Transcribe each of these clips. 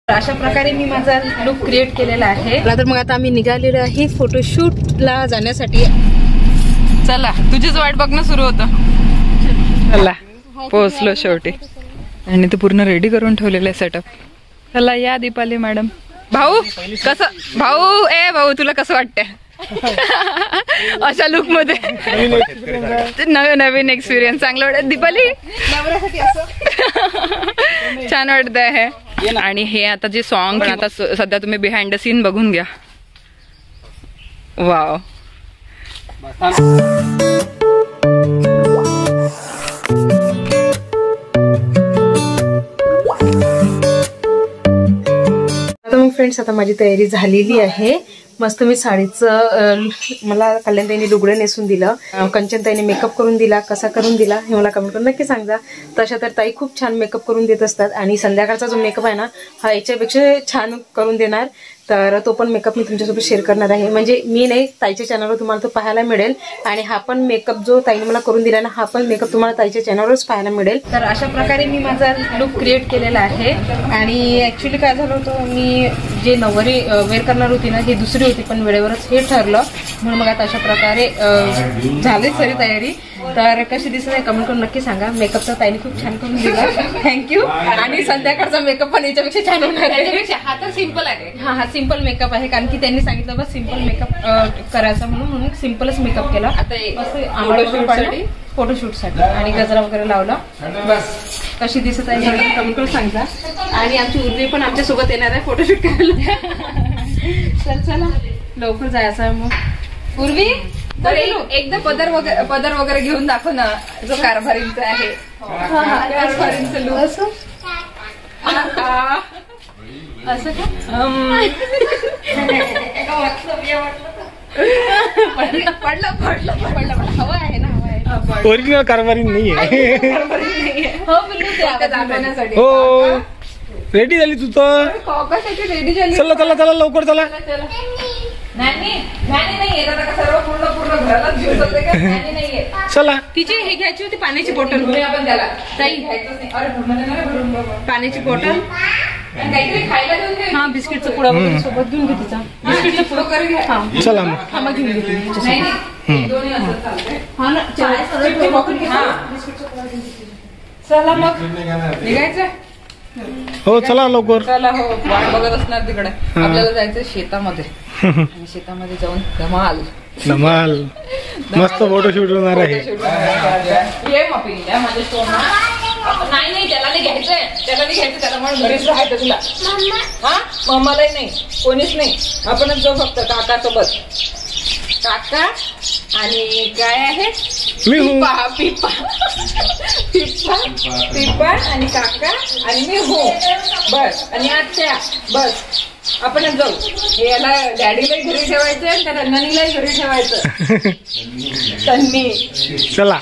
अशा प्रकारे मी माझा लुक क्रिएट केलेला आहे। तर मग आता आम्ही निघालेलो आहे फोटोशूटला जाण्यासाठी। चला तुझीच वाट बघणं सुरू होतं। चला पोहोचलो शेवटी आणि ते पूर्ण रेडी करून ठेवलेलं आहे सेटअप। चला या दीपाली मॅडम। भाऊ कसं भाऊ तुला कसं वाटतंय अशा लुक मध्ये? नवीन एक्सपिरियन्स चांगलं वाटत दीपाली? छान वाटत आहे। आणि हे आता जे सॉन्ग आता सध्या तुम्ही बिहाइंड द सीन बघून घ्या। वाव फ्रेंड्स आता माझी तयारी झालेली आहे। मस्त मी साडीचं मला कल्याणताईने लुगडं नेसून दिलं, कंचनताईने मेकअप करून दिला। कसा करून दिला हे मला कमेंट करून नक्की सांगा। तशा तर ताई खूप छान मेकअप करून देत असतात आणि संध्याकाळचा जो मेकअप आहे ना हा याच्यापेक्षा छान करून देणार। तर तो पण मेकअप मी तुमच्यासोबत शेअर करणार आहे। म्हणजे मी नाही, ताईच्या चॅनलवर तुम्हाला तो पाहायला मिळेल। आणि हा पण मेकअप जो ताईने मला करून दिला ना हा पण मेकअप तुम्हाला ताईच्या चॅनलवरच पाहायला मिळेल। तर अशा प्रकारे मी माझा लुक क्रिएट केलेला आहे। आणि ऍक्च्युली काय झालं होतं, मी जे नववारी वेअर करणार होती ना ही दुसरी होती, पण वेळेवरच हे ठरलं म्हणून मग आता अशा प्रकारे झाली सरी तयारी। तर कशी दिसत आहे कमेंट करून नक्की सांगा। मेकअप तर ताईने खूप छान करून दिला, थँक्यू। आणि संध्याकाळचा मेकअप पण याच्यापेक्षा छान होणार आहे। हा तर सिंपल आहे, हा सिंपल मेकअप आहे, कारण की त्यांनी सांगितलं बस सिंपल मेकअप करायचा म्हणून सिंपलच मेकअप केला। आता फोटोशूट साठी आणि गजरा वगैरे लावला। बस कशी दिसत आहे कमेंट करून सांगा। आणि आमची उर्वी पण आमच्या सोबत येणार आहे फोटोशूट करायला। चला लवकर जायचं आहे मग। उर्वी एकदा पदर वगैरे घेऊन दाखव ना, जो कारभारींचा आहे। कारभारींचं लुक असं पडलं हवा आहे ना, हवा आहे। ओरिजिनल कारभारी नाही आहे। हो रेडी झाली तू तर? रेडी झाली। चला लवकर चला। चला तिची हे घ्यायची होती पाण्याची बॉटल, पाण्याची बॉटल, हा बिस्किटचा पुडा वगैरे सोबत घेऊन घे तिचा। बिस्किटचा पुडा वगैरे घ्या। चला मग घेऊन घे। चला मग निघायचं। हो चला लवकर। चला हो वाट बघत असणार तिकडे। आपल्याला जायचं शेतामध्ये आणि शेतामध्ये जाऊन धमाल मस्त फोटोशूट होणार आहे। ये माझ्या स्टोन नाही त्याला नाही घ्यायचंय, त्याला म्हणून घरीच राहायचं तुला। हा मम्मालाही नाही, कोणीच नाही, आपणच जाऊ फक्त काकासोबत। काका आणि काय आहे पिप्पा आणि काका आणि मी हो बस। आणि आत्या बस आपणच जाऊ। याला डॅडीलाही घरी ठेवायचं आणि त्या रंजनीलाही घरी ठेवायचं। चला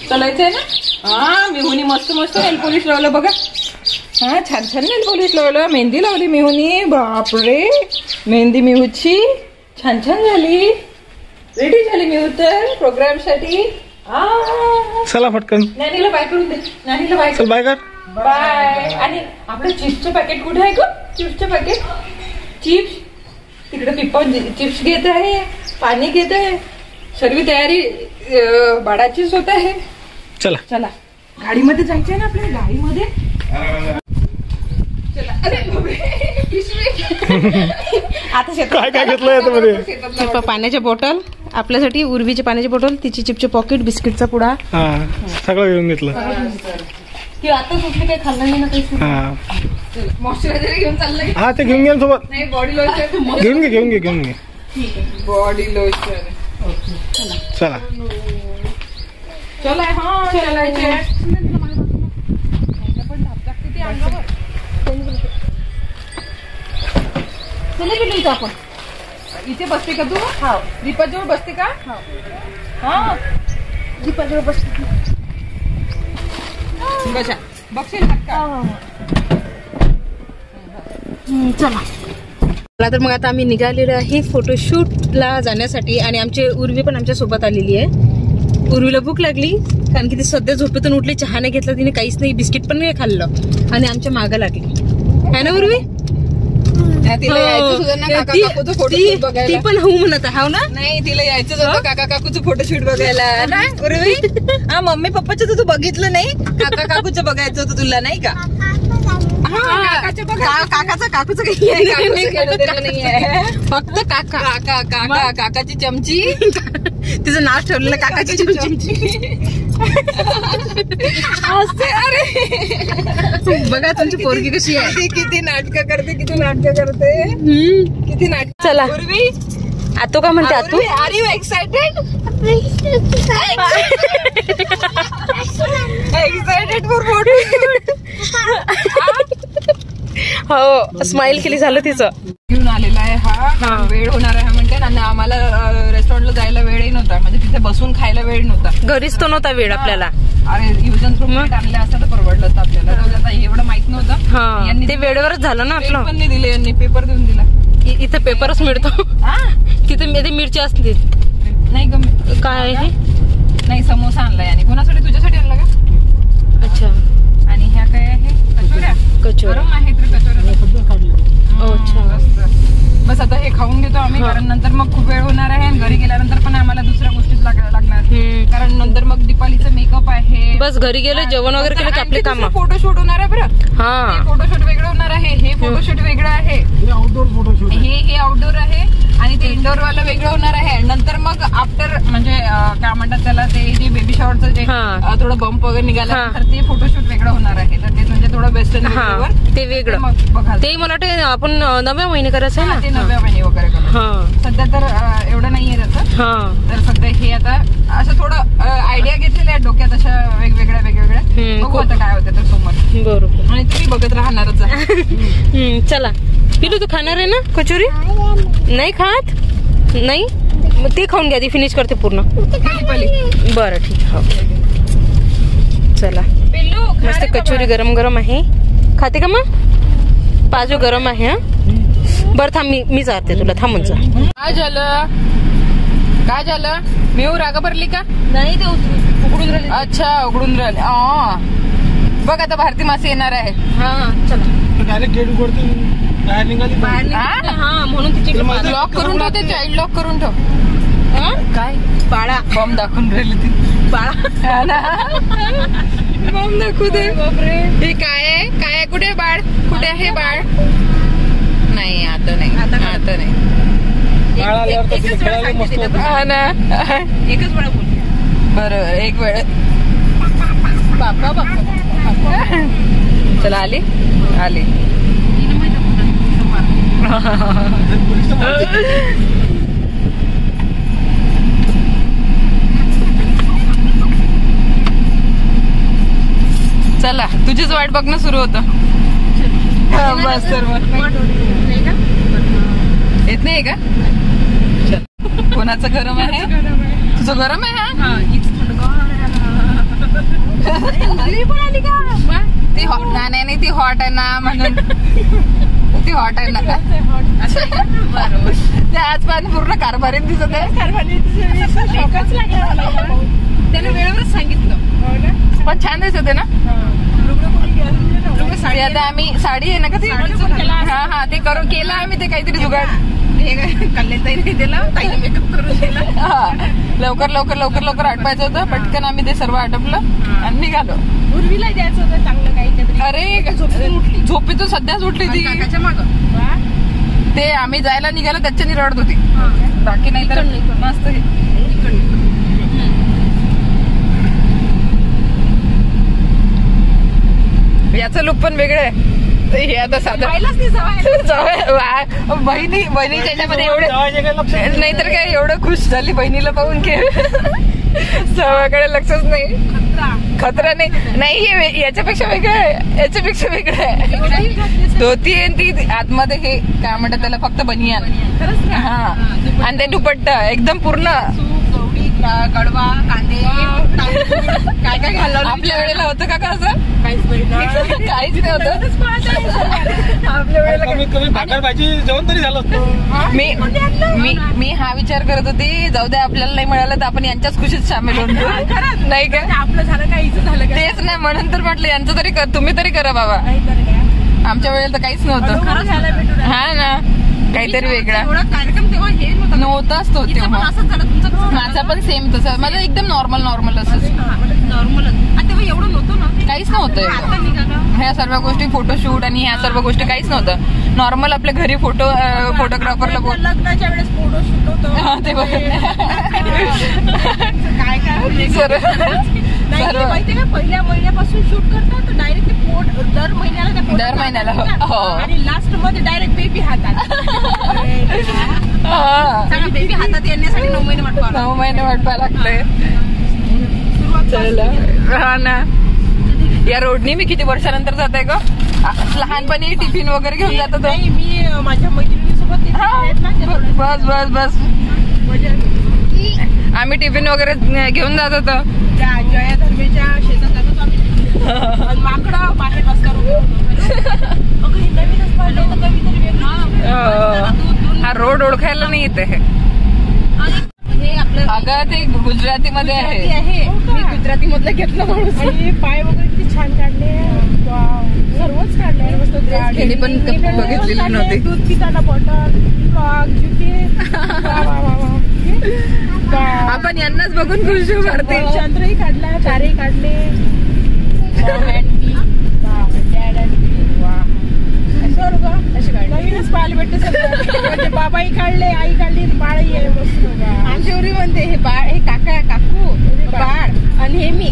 चलायचंय ना। हा मिहुनी मस्त नेल पॉलिश लावलं बघा। हा छान नेल पॉलिश लावलं, मेहंदी लावली मिहुनी। बापरे मेहंदी मिहूची छान झाली, रेडी झाली मिहू तर प्रोग्राम साठी। चला पटकन नानीला बाय करून दे, नानीला बाय चल बाय कर। बाय। आणि आपलं चिप्सचं पॅकेट कुठे आहे ग? चिप्सचं पॅकेट, चिप्स तिकडे पिप्पा चिप्स घेत आहे, पाणी घेत आहे, सर्व तयारी बाळाचीच होत आहे। चला गाडीमध्ये जायचंय ना आपल्याला, गाडीमध्ये चला। अरे आता काय घेतलं याच्यामध्ये? पाण्याच्या बॉटल आपल्यासाठी, उर्वीची पाण्याची बॉटल, तिची चिपचे पॉकेट, बिस्किटचा पुडा, सगळं घेऊन घेतलं। ती आता सुटली, काही खाल्लं नाही ना काही। मॉइश्चरायझर घेऊन चाललंय। हा ते घेऊन घे सोबत। नाही बॉडी लोशन घेऊन घे। बॉडी लोशन चला आपण इथे बसते का तू? हा दीपाजवळ बसते का? हा दीपाजवळ बसते। बसा बघशील का? चला तर मग आता आम्ही निघालेलो आहे फोटोशूटला जाण्यासाठी आणि आमची उर्वी पण आमच्या सोबत आलेली आहे। उर्वीला भूक लागली कारण की ती सध्या झोपेतून उठली, चहा नाही घेतला तिने, काहीच नाही, बिस्किट पण नाही खाल्लं आणि आमच्या मागं लागली है ना उर्वी? तिला यायचं सुद्धा ना काका काकूचं फोटोशूट बघायला. ती पण हो म्हणत हाव ना. नाही तिला यायचंच होतं काका काकूचं फोटोशूट बघायला ना उर्वी. हा मम्मी पप्पाचं तर तू बघितलं नाही, काका काकूचं बघायचं होतं तुला नाही का? काकाचं काकूचं काही नाहीये, फक्त काका काका काका काकाची चमची, तिचं नाव ठेवलेलं काकाची चमची. बघा तुमची पोरगी कशी आहे, किती नाटक करते, किती नाटक करते, किती नाटक. चला उर्वी आतू का म्हणते, आतू are you excited? Excited for photo. हो स्माइल केली, झालं तिचं. घेऊन आलेला आहे हा, वेळ होणार आहे म्हणते आणि आम्हाला रेस्टॉरंटला जायला वेळही नव्हता, म्हणजे तिथे बसून खायला वेळ नव्हता. घरीच तो नव्हता वेळ आपल्याला. अरे युजन फ्रूट आणले असं तर परवडलं असतं आपल्याला, आता एवढं माहित नव्हतं. ते वेळेवरच झालं ना आपलं. पण नाही दिले यांनी, पेपर देऊन दिला. इथं पेपरच मिळतो, तिथे मिरची असते. नाही ग काय आहे, नाही समोसा आणलाय आणि कोणासाठी, तुझ्यासाठी आणला का? अच्छा. आणि ह्या काय आहे, कचोऱ्या. कचोऱ्या गरम आहेत रे कचोऱ्या. अच्छा. बस आता हे खाऊन घेतो आम्ही, कारण नंतर मग खूप वेळ होणार आहे आणि घरी गेल्यानंतर पण आम्हाला दुसऱ्या गोष्टीच लागणार, कारण नंतर मग दीपालीचं मेकअप आहे. बस घरी गेलं जेवण वगैरे केलं की आपले काम. फोटोशूट होणार आहे बरं. हा फोटोशूट वेगळं होणार आहे, हे फोटोशूट वेगळं आहे, आउटडोर फोटोशूट, हे आउटडोर आहे आणि ते इंडोर वाला वेगळं होणार आहे. नंतर मग आफ्टर म्हणजे काय म्हणतात त्याला, ते जे बेबी शॉवरचं जे थोडं बंप वगैरे निघाला तर ते फोटोशूट वेगळं होणार आहे. तर ते म्हणजे थोडं वेस्टर्न ते वेगळं. बघा ते मला वाटतं आपण 9व्या महिने करायचं आहे ना, ते 9व्या महिने वगैरे करून. सध्या तर एवढं नाहीये त्याचं. तर सध्या हे आता असं थोडं आयडिया घेतलेल्या आहेत डोक्यात, अशा वेगवेगळ्या. बघू आता काय होतं तर समोर. बरोबर. आणि तुम्ही बघत राहणारच आहे. चला पिलू, तू खाणार आहे ना कचोरी? नाही खात नाही, मग ते खाऊन घ्या, ती फिनिश करते पूर्ण. बरं ठीक आहे. चला मस्त कचोरी गरम गरम आहे, खाते का मग? पाजू गरम आहे. हा बरं थांब, मी जाते, तुला थांबून जा. काय झालं मेहू रागा भरली का? नाही ते उघडून राहिले. अच्छा उघडून राहिले. बघ आता भारती मासे येणार आहे. हा चला डायरेक्ट गेट उघडते, बाहेर निघाली. हा म्हणून तिची लॉक करून ठेव, ते चाइल्ड लॉक करून ठेव. काय बाळा बॉम्ब दाखवून राहिली ती. बाळा बॉम्ब दाखवू दे. हे काय कुठे बाळ, कुठे आहे बाळ? नाही आता नाही, आता नाही. बाळ आल्यावर तर खेळायला मस्त होतं. हा ना, एकच वेळा बोल. बरोबर एक वेळ. चला आली. चला तुझीच वाट बघणं सुरू होतं. बस तर येत नाही का? कोणाचं गरम आहे? तुझं गरम आहे. हा ती नाही ती हॉट आहे ना म्हणून, ती हॉट आहे ना. ते आज पाणी पूर्ण कारभारीत दिसत आहे. त्याने वेळेवरच सांगितलं, पण छान दिसत आहे ना साडी. आता आम्ही साडी आहे ना का ती, हा ते करून केलं आम्ही, ते काहीतरी जुगाड. कल्याणताईने दिलं, ताईने मेकअप करून दिला. लवकर आटवायचं होतं. पटकन आम्ही ते सर्व आटपलं आणि निघालो. उर्वीला द्यायचं होतं चांगलं काहीतरी. अरे झोपेतून सध्याच उठली ती. ते आम्ही जायला निघालो त्याच्यानी रडत होती, बाकी नाही तर मस्त. याचं लुक पण वेगळं आहे. हे आता साधं बहिणीच्या याच्यामध्ये एवढे नाहीतर काय, एवढं खुश झाली बहिणीला पाहून की सवाकडे लक्षच नाही. खतरा नाही हे याच्यापेक्षा वेगळं आहे. धोती आहे ती आतमध्ये, हे काय म्हणतात त्याला, फक्त बनियान. हा आणि ते दुपट्टा एकदम पूर्ण कडवा कांदे काय काय घालवलं. आपल्या वेळेला होतं का असं? काहीच नाही काहीच नाही होतं आपल्या वेळेला. कमीत कमी भाकर भाजी जेवण तरी झालं असतं. मी हा विचार करत होती, जाऊ द्या आपल्याला नाही मिळालं तर आपण यांच्याच खुशीत सामील होऊन नाही का. आपलं झालं का हिचं झालं तेच नाही, म्हणून तर म्हटलं यांचं तरी तुम्ही तरी करा बाबा. आमच्या वेळेला तर काहीच नव्हतं. हा ना, काहीतरी वेगळा कार्यक्रम तेव्हा हे नव्हताच तो तेव्हा. माझा पण सेम तसं, माझं एकदम नॉर्मल असं नॉर्मल. तेव्हा एवढं नव्हतं ना, काहीच नव्हतं. ह्या सर्व गोष्टी फोटोशूट आणि ह्या सर्व गोष्टी काहीच नव्हतं. नॉर्मल आपल्या घरी फोटोग्राफरला बोल लग्नाच्या वेळेस फोटोशूट होतं तेव्हा काय पहिल्या महिन्यापासून शूट करतात डायरेक्ट दर महिन्याला आणि लास्ट मध्ये डायरेक्ट बेबी हातात. बेबी हातात येण्यासाठी 9 महिने वाट पाहावं लागतंय. हा ना. या रोडनी मी किती वर्षानंतर जात आहे ग. लहानपणी टिफिन वगैरे घेऊन जात होतो मी माझ्या मैत्रिणीसोबत. बस आम्ही टिफिन वगैरे घेऊन जात होतो. जया धर्मेच्या शेतात जात होतो आम्ही. माकडं बाहेर हा रोड ओळखायला नाही येते. हे अगं ते गुजराती मध्ये आहे. मी गुजराती मधलं घेतलं माणूस. आणि पाय वगैरे किती छान काढले, सर्वच काढले मस्त. पण बघितलेली नव्हती. दूध पिताना बॉटल आपण यांनाच बघून खुश वाटते. चंद्रही काढला, तारेही काढले. नवीनच पाहायला भेटते सगळं. बाबाही काढले, आई काढली, बाळही आहे. आमच्या एवढी म्हणते हे बाळ, हे काका काकू बाळ आणि हे मी.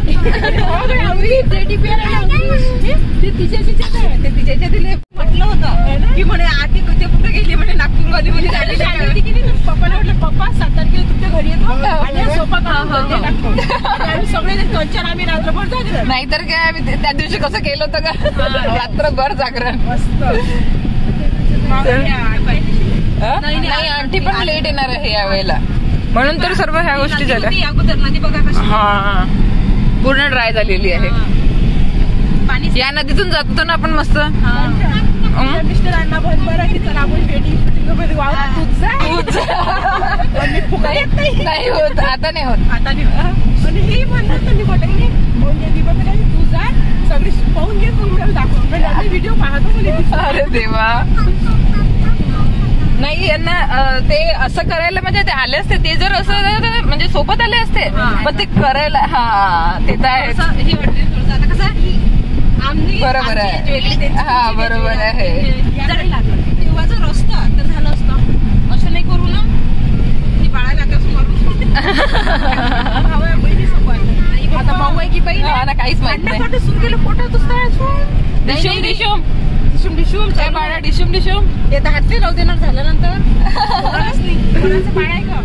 तिच्या दिले म्हटलं होतं की म्हणे आधी ते कुठे गेली म्हणे नागपूर मध्ये. पप्पाला म्हटलं पप्पा 7 तारखेला तुमच्या घरी येतो आणि सोपा सगळे कंचन आम्ही रात्रभर जागरण. नाहीतर काय आम्ही त्या दिवशी कसं केलं होतं का, रात्रभर जागरण. मस्त. नाही आंटी पण लेट येणार आहे या वेळेला, म्हणून तर सर्व ह्या गोष्टी झाल्या. अगोदर नदी बघा हा पूर्ण ड्राय झालेली आहे. या नदीतून जात होतो ना आपण मस्त. मिस्टरांना बरं की चला आपण नाही होत, आता नाही होत. आणि हे म्हणतात तू जा सगळी पाहून घे, दाखवून व्हिडिओ पाहतो. अरे देवा. नाही यांना ते असं करायला म्हणजे ते आले असते, ते जर असं म्हणजे सोबत आले असते पण ते करायला. हा ते तर आहे. बरोबर आहे. हा बरोबर आहे. तेव्हा जर असतं तर झालं असतं. असं नाही करू ना, ती बाळाला आता बहिणीसोबत. आता भाऊ आहे की बहीण ना काहीच माहित नाही. सुरू केलं पोटात डिशूम डिशूम डिशूम डिशूम काय बाळा डिशूम डिशूम. ते तर हातले लावू देणार झाल्यानंतर. कोणाचं बाळ आहे का.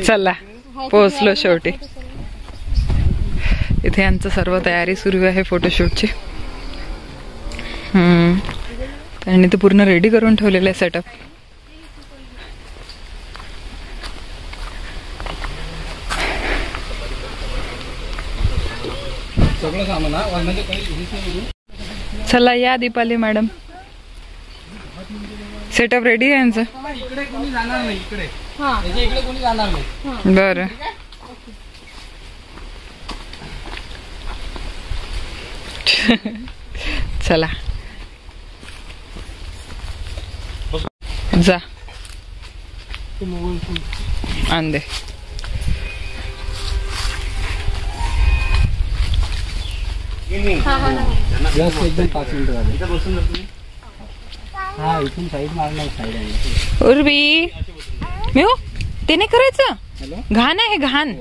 चला पोहोचलो शेवटी. इथे यांचं सर्व तयारी सुरू आहे फोटोशूटची. त्यांनी ते पूर्ण रेडी करून ठेवलेलं आहे सेटअप. चला या दीपाली मॅडम, सेटअप रेडी आहे यांचं. बरं चला जा आण दे. एकदम 5 मिनिटं झाले. हा इथून साईड मारणार. साईड उर्वी मी हो ते नाही करायचं. घाण आहे घाण.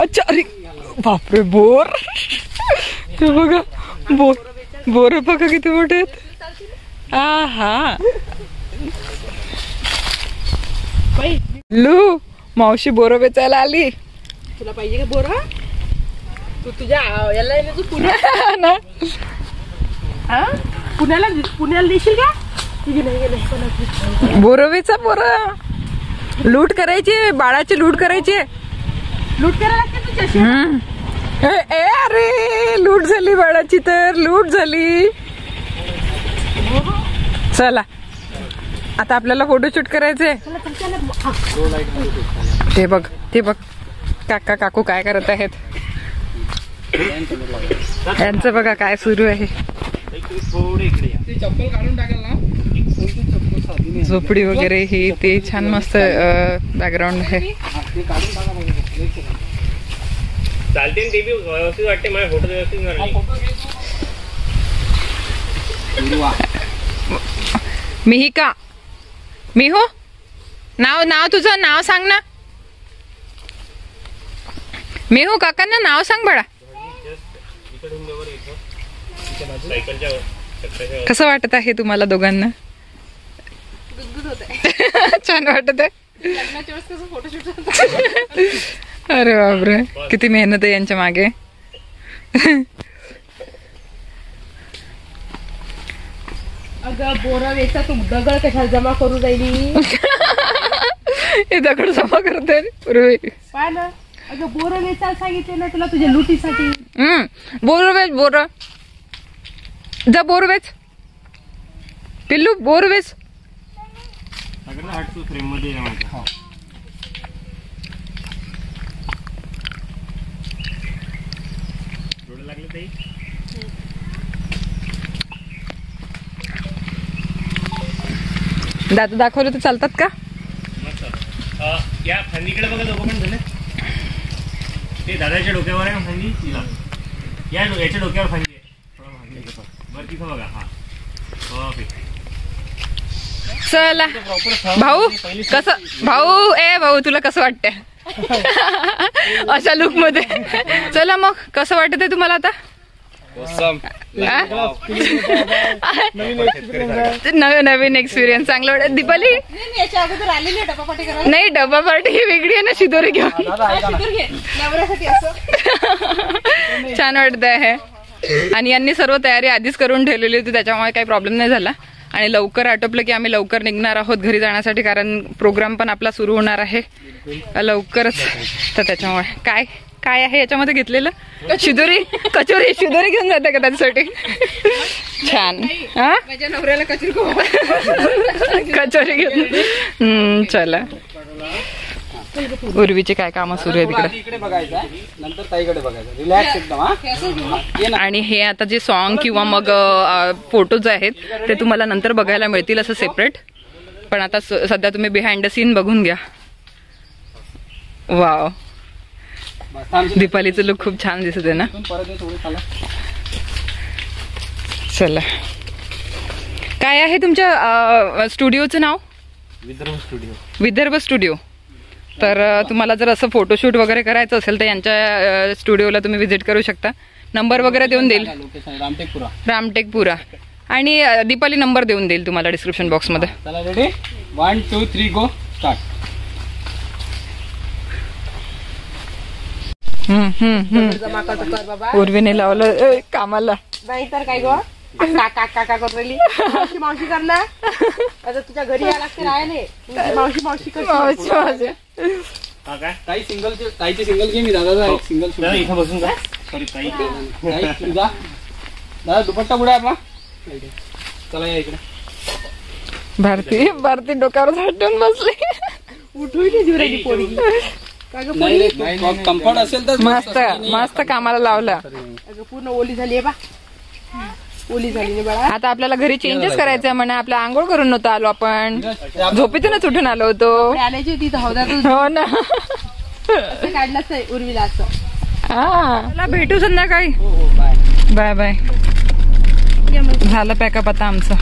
अच्छा अरे बापरे बोर. ते बघा बोर बघा किती मोठे आहेत. हा लू मावशी बोर वेचायला आली. तुला पाहिजे का बोर? तू तुझ्या याला तू पुण्याला ना पुण्याला देशील का? बोरवेचा बोर लूट करायची, बाळाची लूट करायची. लूट करायला लागते तुझ्याशी. अरे लूट झाली बाळाची, तर लूट झाली. चला आता आपल्याला फोटोशूट करायचंय. ते बघ ते बघ काका काकू काय करत आहेत. यांचं बघा काय सुरू आहे. झोपडी वगैरे हे ते छान मस्त बॅकग्राऊंड आहे. चालते ते बी व्यवस्थित वाटते. मला फोटो व्यवस्थित मिहिका मिहो नाव तुझं नाव सांग ना. मेहू काकांना नाव सांग बाळा. कसं वाटत आहे तुम्हाला दोघांना? छान वाटत आहे. अरे बापरे किती मेहनत आहे यांच्या मागे. अगं बोरा वेचा तू दगड कशाला जमा करू राहिली? हे दगड जमा करते पूर्वी. पाय ना अगं बोर वेचायला सांगितले ना तुला तुझ्या लुटीसाठी. बोर वेच बोर जा बोर वेच पिल्लू बोर वेच. फ्रेम मध्ये लागले ताई. दात दाखवलं तर चालतात का? या फांदीकडे बघा दोघं पण झाले. ते दादाच्या डोक्यावर आहे फांदी. याच्या डोक्यावर फांदी आहे. बरं तिथं बघा. हा चला भाऊ कसं भाऊ तुला कसं वाटतंय अशा लुक मध्ये? चला मग कसं वाटत आहे तुम्हाला आता? नवीन एक्सपिरियन्स चांगलं वाटत. दीपाली नाही डबा पार्टी ही वेगळी आहे ना. शिदोरी घेऊन छान वाटत आहे. आणि यांनी सर्व तयारी आधीच करून ठेवलेली होती त्याच्यामुळे काही प्रॉब्लेम नाही झाला. आणि लवकर आटोपलं की आम्ही लवकर निघणार आहोत घरी जाण्यासाठी, कारण प्रोग्राम पण आपला सुरू होणार आहे लवकरच. तर त्याच्यामुळे काय काय आहे याच्यामध्ये घेतलेलं? शिदोरी शिदोरी घेऊन जाते का त्याच्यासाठी? छान. हा माझ्या नवऱ्याला कचोरी घेऊन. चला उर्वीचे काय काम सुरू आहे तिकडे. आणि हे आता जे सॉन्ग किंवा मग फोटोज आहेत ते तुम्हाला नंतर बघायला मिळतील असं सेपरेट. पण आता सध्या तुम्ही बिहाइंड द सीन बघून घ्या. वाव दीपालीचं लुक खूप छान दिसत आहे ना. चला काय आहे तुमच्या स्टुडिओचं नाव? विदर्भ स्टुडिओ. तर तुम्हाला जर असं फोटोशूट वगैरे करायचं असेल तर यांच्या स्टुडिओला तुम्ही व्हिजिट करू शकता. नंबर वगैरे देऊन देईल. रामटेकपुरा. आणि दीपाली नंबर देऊन देईल तुम्हाला डिस्क्रिप्शन बॉक्स मध्ये. चला रेडी 1 2 3 गो स्टार्ट. उर्वीने लावलं कामाला. नाही तर काय गो काका काका करली मावशी मावशी कर ना. आता तुझ्या घरी यायला लागते राहिले. मावशी मावशी कर. ताई सिंगल घे. मी दादा सिंगल इथं बसून जा. सॉरी ताई तुझा दादा दुपट्टा पुढे आपला. चला या इकडे. भारती डोक्यावर झाटून बसली. उठून जीवराची पोरगी. कम्फर्ट असेल तर मस्त मस्त कामाला लावला. पूर्ण ओली झाली बा. ओली झाली बाळा. आता आपल्याला घरी चेंजेस करायचंय म्हणा. आपला आंघोळ करून नव्हतं आलो आपण. झोपेतूनच उठून आलो होतो. आल्याची होती हौदातून. हो ना. काढलाच आहे उर्वीला असं. हा भेटू संध्याकाळी. Bye bye. झालं पॅकअप आता आमचं.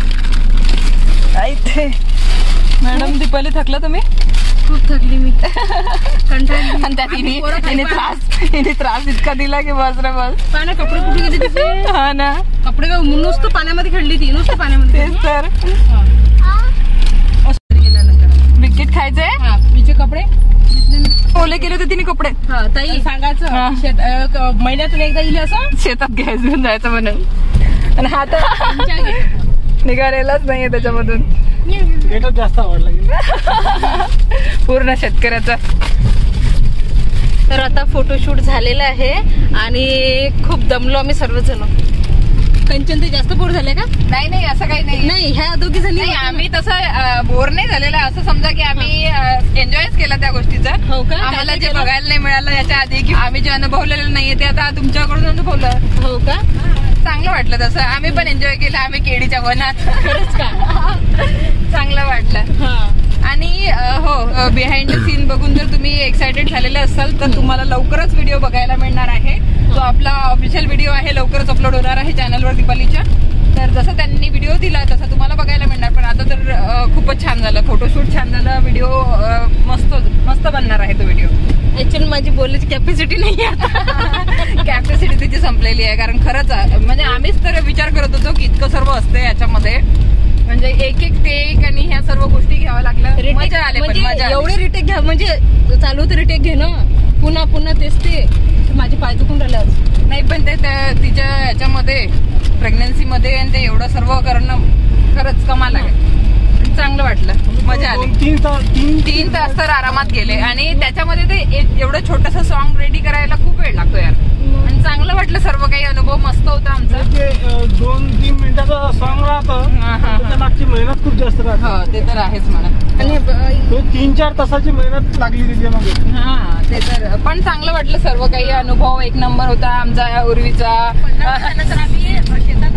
इथे मॅडम दीपाली थकला तुम्ही? खूप थकली मी, कंटाळली. आणि त्यात हिने त्रास इतका दिला की बस रे बस. पाण्या कपडे कुठे गेले तिचे? हा ना, कपडे नुसतं पाण्यामध्ये खेळली ती, नुसतं पाण्यामध्ये. तेच तर. गेल्यानंतर बिस्किट खायचंय. हा, तिचे कपडे ओले केले होते तिने कपडे. हा ताई सांगायचं महिन्यातून एकदा येईल असं शेतात घेऊन जायचं म्हणून. आणि हा तर निघालेलाच नाहीये त्याच्यामधून. जास्त आवडला पूर्ण शेतकऱ्याचा. तर आता फोटोशूट झालेलं आहे आणि खूप दमलो आम्ही सर्वजण. कंचन ते जास्त बोर झाले का? नाही असं काही नाही. नाही, ह्या दोघी जणी आम्ही तसं बोर नाही झालेलं. असं समजा की आम्ही एन्जॉयच केला त्या गोष्टीचा. हो का? आम्हाला जे बघायला नाही मिळालं याच्या आधी की आम्ही जे अनुभवलेलं नाहीये ते आता तुमच्याकडून अनुभवलं. हो का? चांगलं वाटलं तसं. आम्ही पण एन्जॉय केलं. आम्ही केळीच्या वनात. खरंच का? चांगलं वाटलं. आणि हो, बिहाइंड द सीन बघून जर तुम्ही एक्सायटेड झालेले असाल तर तुम्हाला लवकरच व्हिडिओ बघायला मिळणार आहे. तो आपला ऑफिशियल व्हिडिओ आहे, लवकरच अपलोड होणार आहे चॅनलवर दीपालीच्या. तर जसं त्यांनी व्हिडिओ दिला तसं तुम्हाला बघायला मिळणार. पण आता तर खूपच छान झालं, फोटोशूट छान झालं, व्हिडिओ मस्त बनणार आहे तो व्हिडिओ. ऍक्च्युअली माझी बोलायची कॅपॅसिटी नाही आहे. कॅपॅसिटी तिची संपलेली आहे. कारण खरंच म्हणजे आम्हीच तर विचार करत होतो की इतकं सर्व असते याच्यामध्ये, म्हणजे एक टेक आणि ह्या सर्व गोष्टी घ्याव्या लागल्या. मजा आली. पण मजा एवढे रिटेक घ्या म्हणजे चालू तर रिटेक घे ना, पुन्हा तेच ते. माझे पाय दुखून राहिले. नाही पण ते तिच्या याच्यामध्ये प्रेग्नन्सी मध्ये आणि ते एवढं सर्व करणं खरंच कमाल आहे. चांगलं वाटलं, मजा आली. 3 तास तर आरामात गेले. आणि त्याच्यामध्ये ते एवढं छोटस सॉन्ग रेडी करायला खूप वेळ लागतो यार. आणि चांगलं वाटलं. सर्व काही अनुभव मस्त होता आमचा. 2-3 मिनिटाचा सॉन्ग राहतं, मागची मेहनत खूप जास्त राहते. हो, ते तर आहेच म्हणा. आणि 3-4 तासाची मेहनत लागली त्याच्यामध्ये. हा, ते तर. पण चांगलं वाटलं. सर्व काही अनुभव एक नंबर होता आमचा. उर्वीचा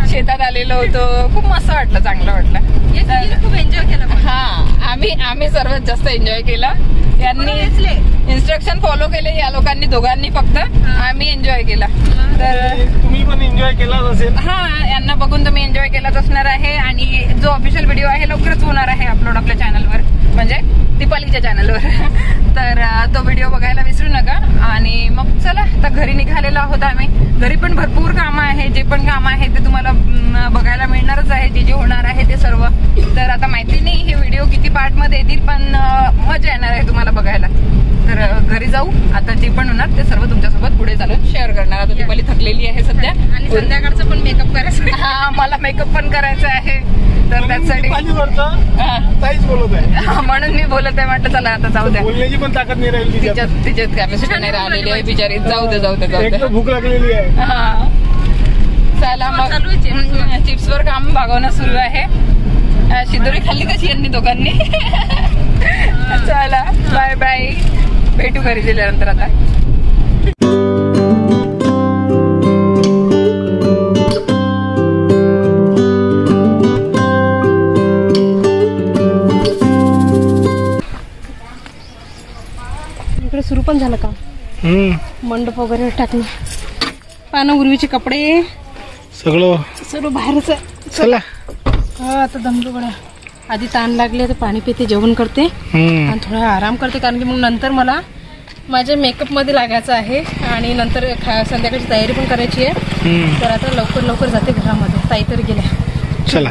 शेतात आलेलो होतो. खूप मस्त वाटलं, चांगलं वाटलं. खूप एन्जॉय केला. हा, आम्ही सर्वात जास्त एन्जॉय केला. यांनी इन्स्ट्रक्शन फॉलो केले या लोकांनी दोघांनी फक्त. आम्ही एन्जॉय केला. तर तुम्ही पण एन्जॉय केलाच असेल. हा, यांना बघून तुम्ही एन्जॉय केलाच असणार आहे. आणि जो ऑफिशियल व्हिडिओ आहे लवकरच होणार आहे अपलोड आपल्या चॅनलवर, म्हणजे दीपालीच्या चॅनलवर. तर तो व्हिडिओ बघायला विसरू नका. आणि मग चला आता घरी निघालेलो आहोत आम्ही. घरी पण भरपूर कामं आहे. जे पण कामं आहे ते तुम्हाला बघायला मिळणारच आहे, जे होणार आहे ते सर्व. तर आता माहिती नाही हे व्हिडिओ किती पार्ट मध्ये येतील, पण मजा येणार आहे तुम्हाला बघायला. तर घरी जाऊ आता. जे पण होणार ते सर्व तुमच्यासोबत पुढे चालून शेअर करणार. आता दीपाली थकलेली आहे सध्या. आणि संध्याकाळचं पण मेकअप करायचं. हा, मला मेकअप पण करायचा आहे. तर त्यासाठी काहीच बोलत आहे म्हणून मी बोलत आहे. म्हटलं चला आता जाऊ द्या. बोलण्याची पण ताकद नाही राहिली तिच्यात कॅपॅसिटी नाही राहिलेली आहे बिचारी. जाऊ दे. भूक लागलेली आहे. हा, चला मग. चिप्स वर काम भागवणं सुरू आहे. शिदोरी खाल्ली कशी यांनी दोघांनी. चला बाय बाय, भेटू घरी गेल्यानंतर आता. इकडे सुरू पण झालं का मंडप वगैरे टाकणं. पानं उर्वीचे कपडे सर्व बाहेरच आहे. चला आता दमलो बडा. आधी ताण लागले तर पाणी पिते, जेवण करते आणि थोडा आराम करते. कारण की मग नंतर मला माझ्या मेकअप मध्ये लागायचं आहे आणि नंतर संध्याकाळची तयारी पण करायची आहे. तर आता लवकर जाते घरामध्ये. ताई तर गेल्या. चला.